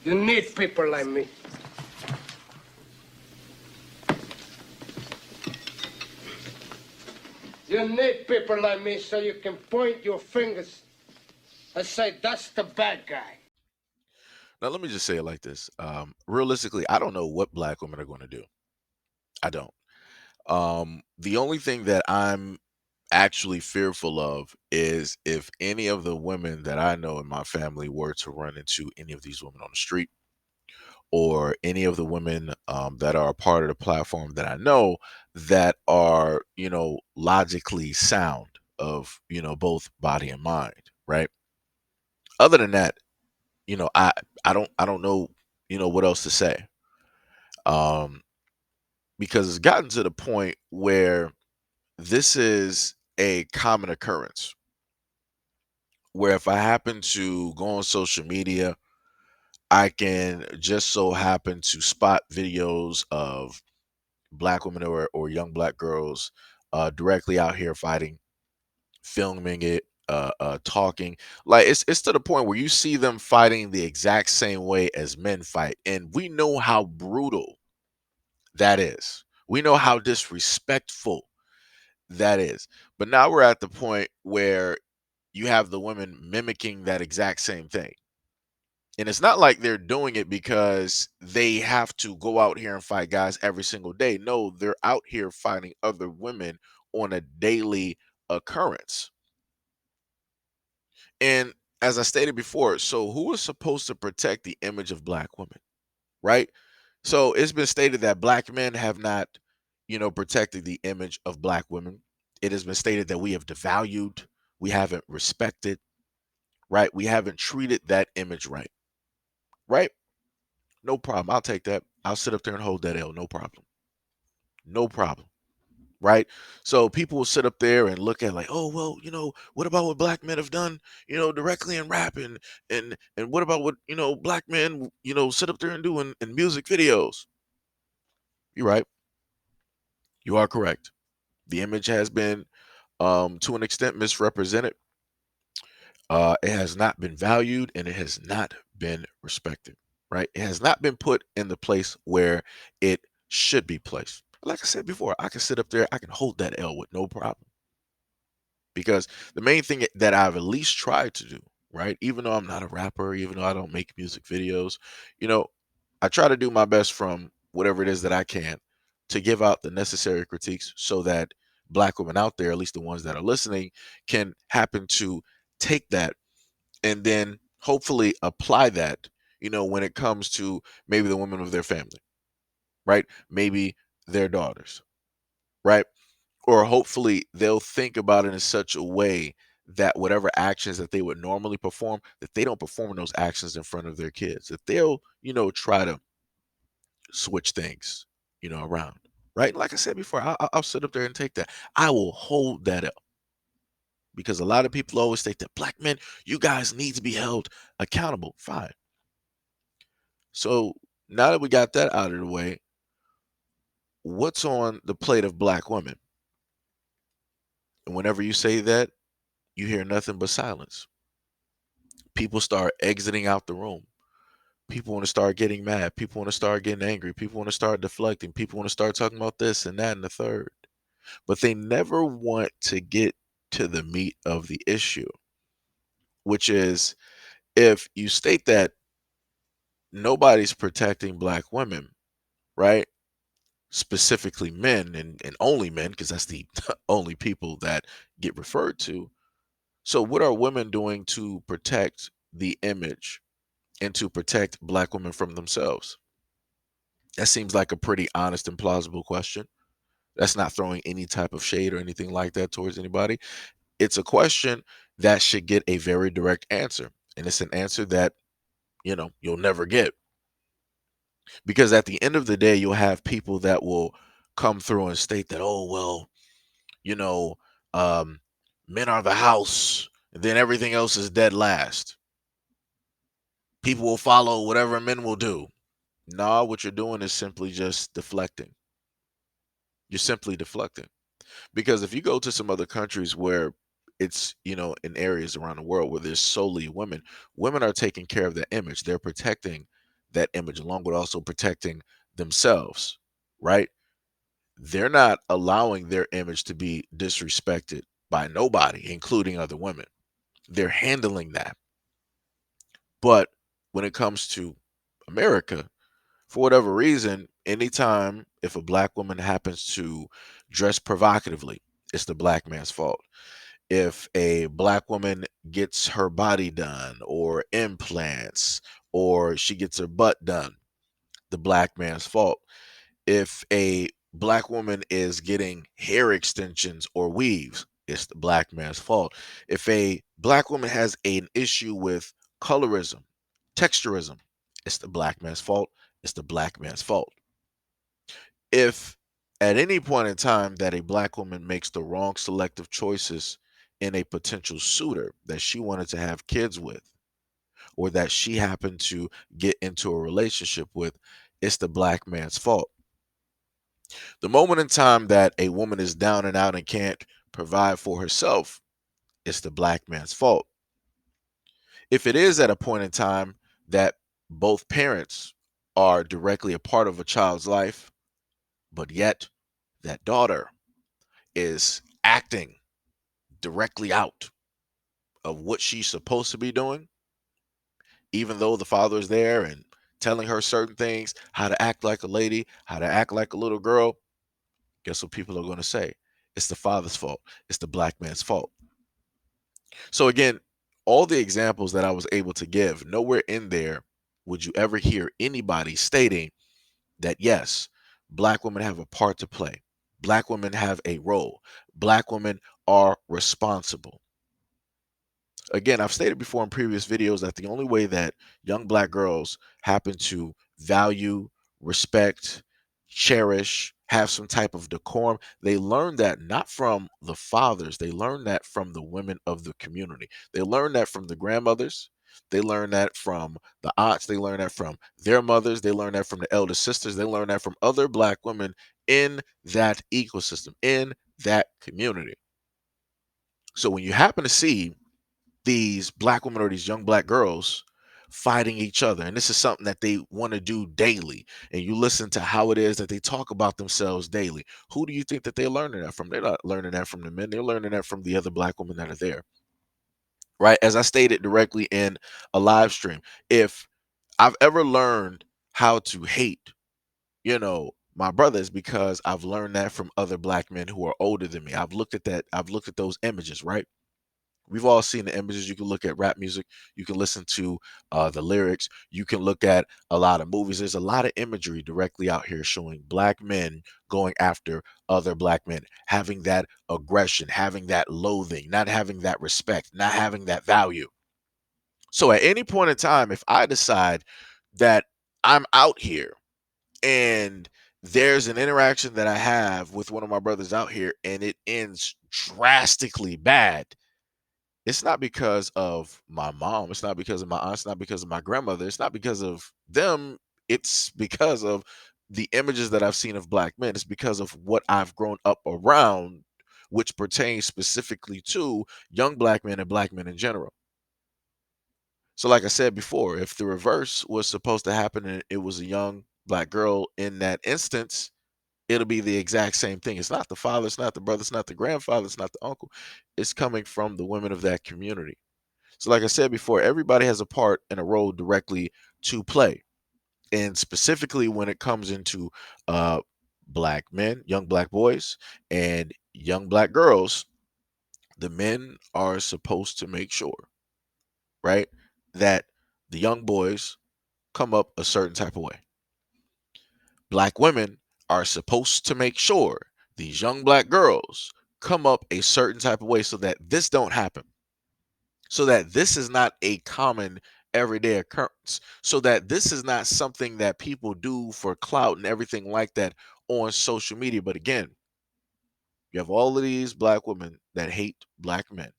You need people like me. You need people like me so you can point your fingers and say, that's the bad guy. Now, let me just say it like this. Realistically, I don't know what black women are going to do. I don't. The only thing that I'm actually fearful of is if any of the women that I know in my family were to run into any of these women on the street, or any of the women that are a part of the platform that I know that are, logically sound of, both body and mind, right? Other than that, I don't know, what else to say. Um, because it's gotten to the point where this is a common occurrence where if I happen to go on social media, I can just so happen to spot videos of black women or young black girls directly out here fighting, filming it, talking. Like it's to the point where you see them fighting the exact same way as men fight, and we know how brutal that is. We know how disrespectful that is. But now we're at the point where you have the women mimicking that exact same thing. And it's not like they're doing it because they have to go out here and fight guys every single day. No, they're out here fighting other women on a daily occurrence. And as I stated before, so who is supposed to protect the image of black women, right? So it's been stated that black men have not, protected the image of black women. It has been stated that we have devalued, we haven't respected, right? We haven't treated that image right, right? No problem. I'll take that. I'll sit up there and hold that L. No problem. No problem. Right. So people will sit up there and look at like, oh well, what about what black men have done, directly in rap and what about what black men sit up there and do in music videos. You're right. You are correct. The image has been to an extent misrepresented. It has not been valued and it has not been respected, right? It has not been put in the place where it should be placed. Like I said before, I can sit up there, I can hold that L with no problem. Because the main thing that I've at least tried to do, right? Even though I'm not a rapper, even though I don't make music videos, you know, I try to do my best from whatever it is that I can to give out the necessary critiques so that black women out there, at least the ones that are listening, can happen to take that and then hopefully apply that, when it comes to maybe the women of their family, right? Maybe their daughters, right? Or hopefully they'll think about it in such a way that whatever actions that they would normally perform, that they don't perform those actions in front of their kids. That they'll, try to switch things, around. Right. Like I said before, I'll sit up there and take that. I will hold that up because a lot of people always think that black men, you guys need to be held accountable. Fine. So now that we got that out of the way, what's on the plate of black women? And whenever you say that, you hear nothing but silence. People start exiting out the room. People want to start getting mad. People want to start getting angry. People want to start deflecting. People want to start talking about this and that and the third. But they never want to get to the meat of the issue, which is if you state that nobody's protecting black women, right? Specifically men and only men, because that's the only people that get referred to. So, what are women doing to protect the image and to protect black women from themselves? That seems like a pretty honest and plausible question. That's not throwing any type of shade or anything like that towards anybody. It's a question that should get a very direct answer. And it's an answer that, you'll never get. Because at the end of the day, you'll have people that will come through and state that, oh, well, you know, um, men are the house, and then everything else is dead last. People will follow whatever men will do. Nah, what you're doing is simply just deflecting. You're simply deflecting. Because if you go to some other countries where it's, in areas around the world where there's solely women, women are taking care of their image. They're protecting, that image along with also protecting themselves, right? They're not allowing their image to be disrespected by nobody, including other women. They're handling that. But when it comes to America, for whatever reason, anytime if a black woman happens to dress provocatively, it's the black man's fault. If a black woman gets her body done or implants or she gets her butt done, the black man's fault. If a black woman is getting hair extensions or weaves, it's the black man's fault. If a black woman has an issue with colorism, texturism, it's the black man's fault. It's the black man's fault. If at any point in time that a black woman makes the wrong selective choices in a potential suitor that she wanted to have kids with, or that she happened to get into a relationship with, it's the black man's fault. The moment in time that a woman is down and out and can't provide for herself, it's the black man's fault. If it is at a point in time that both parents are directly a part of a child's life, but yet that daughter is acting directly out of what she's supposed to be doing, even though the father is there and telling her certain things, how to act like a lady, how to act like a little girl, guess what people are going to say? It's the father's fault. It's the black man's fault. So again, all the examples that I was able to give, nowhere in there would you ever hear anybody stating that yes, black women have a part to play. Black women have a role. Black women are responsible. Again, I've stated before in previous videos that the only way that young black girls happen to value, respect, cherish, have some type of decorum, they learn that not from the fathers, they learn that from the women of the community. They learn that from the grandmothers. They learn that from the aunts. They learn that from their mothers. They learn that from the elder sisters. They learn that from other black women in that ecosystem, in that community. So when you happen to see these black women or these young black girls fighting each other, and this is something that they want to do daily, and you listen to how it is that they talk about themselves daily, who do you think that they're learning that from? They're not learning that from the men. They're learning that from the other black women that are there, right? As I stated directly in a live stream, if I've ever learned how to hate, my brothers, because I've learned that from other black men who are older than me. I've looked at that. I've looked at those images, right? We've all seen the images. You can look at rap music. You can listen to the lyrics. You can look at a lot of movies. There's a lot of imagery directly out here showing black men going after other black men, having that aggression, having that loathing, not having that respect, not having that value. So at any point in time, if I decide that I'm out here and there's an interaction that I have with one of my brothers out here and it ends drastically bad, it's not because of my mom. It's not because of my aunt. It's not because of my grandmother. It's not because of them. It's because of the images that I've seen of black men. It's because of what I've grown up around, which pertains specifically to young black men and black men in general. So, like I said before, if the reverse was supposed to happen and it was a young black girl in that instance, it'll be the exact same thing. It's not the father, it's not the brother, it's not the grandfather, it's not the uncle. It's coming from the women of that community. So, like I said before, everybody has a part and a role directly to play. And specifically when it comes into black men, young black boys, and young black girls, the men are supposed to make sure, right, that the young boys come up a certain type of way. Black women are supposed to make sure these young black girls come up a certain type of way so that this don't happen, so that this is not a common everyday occurrence, so that this is not something that people do for clout and everything like that on social media. But again, you have all of these black women that hate black men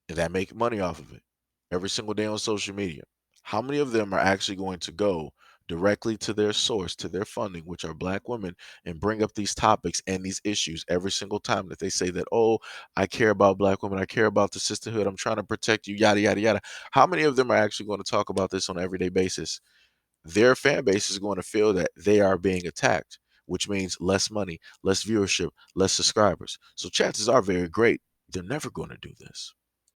and that make money off of it every single day on social media. How many of them are actually going to go directly to their source, to their funding, which are black women, and bring up these topics and these issues every single time that they say that, oh, I care about black women, I care about the sisterhood, I'm trying to protect you, yada, yada, yada. How many of them are actually going to talk about this on an everyday basis their fan base is going to feel that they are being attacked, which means less money, less viewership, less subscribers. So chances are very great they're never going to do this.